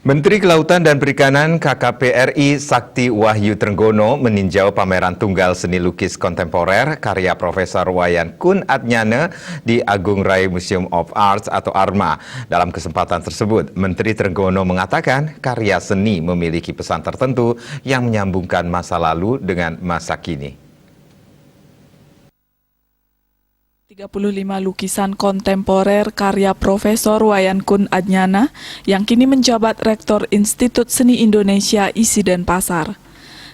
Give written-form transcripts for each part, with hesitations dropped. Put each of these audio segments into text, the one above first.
Menteri Kelautan dan Perikanan KKP RI Sakti Wahyu Trenggono meninjau pameran tunggal seni lukis kontemporer karya Profesor Wayan Kun Adnyana di Agung Rai Museum of Arts atau ARMA. Dalam kesempatan tersebut, Menteri Trenggono mengatakan karya seni memiliki pesan tertentu yang menyambungkan masa lalu dengan masa kini. 35 lukisan kontemporer karya Profesor Wayan Kun Adnyana yang kini menjabat Rektor Institut Seni Indonesia ISI Denpasar.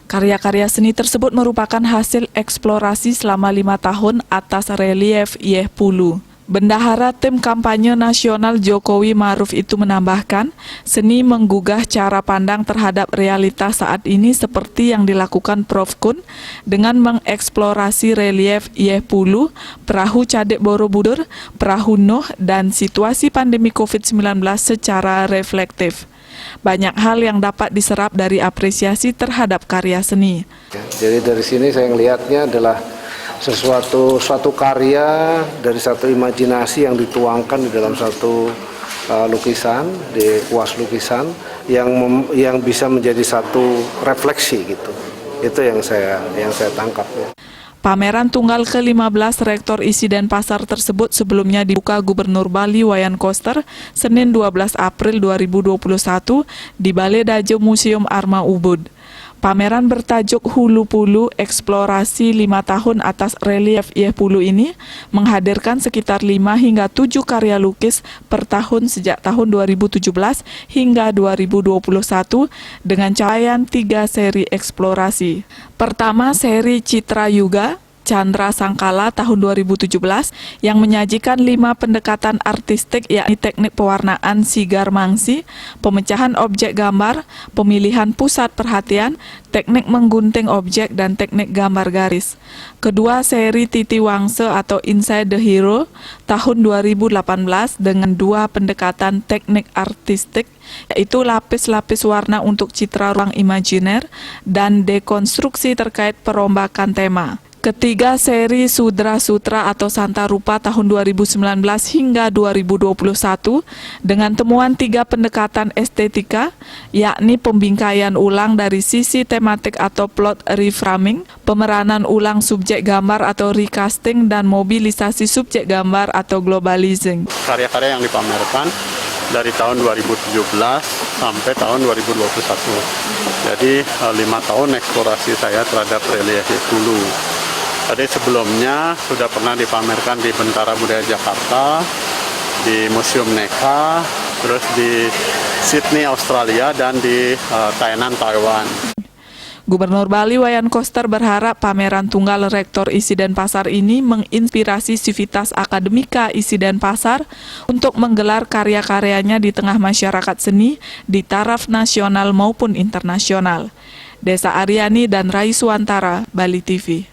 Karya-karya seni tersebut merupakan hasil eksplorasi selama 5 tahun atas relief Yeh Pulu. Bendahara Tim Kampanye Nasional Jokowi Ma'ruf itu menambahkan, seni menggugah cara pandang terhadap realitas saat ini seperti yang dilakukan Prof. Kun dengan mengeksplorasi relief Yeh Pulu, perahu Cadek Borobudur, perahu Nuh, dan situasi pandemi COVID-19 secara reflektif. Banyak hal yang dapat diserap dari apresiasi terhadap karya seni. Jadi dari sini saya melihatnya adalah suatu karya dari satu imajinasi yang dituangkan di dalam satu lukisan, di kuas lukisan yang bisa menjadi satu refleksi gitu. Itu yang saya tangkap ya. Pameran tunggal ke-15 Rektor ISI Denpasar tersebut sebelumnya dibuka Gubernur Bali Wayan Koster Senin 12 April 2021 di Balai Dajo Museum ARMA Ubud. Pameran bertajuk Hulu Pulu Eksplorasi 5 tahun atas relief Yeh Pulu ini menghadirkan sekitar 5 hingga 7 karya lukis per tahun sejak tahun 2017 hingga 2021 dengan capaian 3 seri eksplorasi. Pertama, seri Citra Yuga Chandra Sangkala tahun 2017 yang menyajikan 5 pendekatan artistik yakni teknik pewarnaan sigar mangsi, pemecahan objek gambar, pemilihan pusat perhatian, teknik menggunting objek, dan teknik gambar garis. Kedua, seri Titi Wangse atau Inside the Hero tahun 2018 dengan 2 pendekatan teknik artistik yaitu lapis-lapis warna untuk citra ruang imajiner dan dekonstruksi terkait perombakan tema. Ketiga, seri Sudra Sutra atau Santa Rupa tahun 2019 hingga 2021 dengan temuan 3 pendekatan estetika, yakni pembingkaian ulang dari sisi tematik atau plot reframing, pemeranan ulang subjek gambar atau recasting, dan mobilisasi subjek gambar atau globalizing. Karya-karya yang dipamerkan dari tahun 2017 sampai tahun 2021. Jadi 5 tahun eksplorasi saya terhadap relief Hulu. Tadi sebelumnya sudah pernah dipamerkan di Bentara Budaya Jakarta, di Museum Neka, terus di Sydney, Australia, dan di Tainan, Taiwan. Gubernur Bali Wayan Koster berharap pameran tunggal Rektor ISI Denpasar ini menginspirasi sivitas akademika ISI Denpasar untuk menggelar karya-karyanya di tengah masyarakat seni di taraf nasional maupun internasional. Desa Aryani dan Rai Suwantara, Bali TV.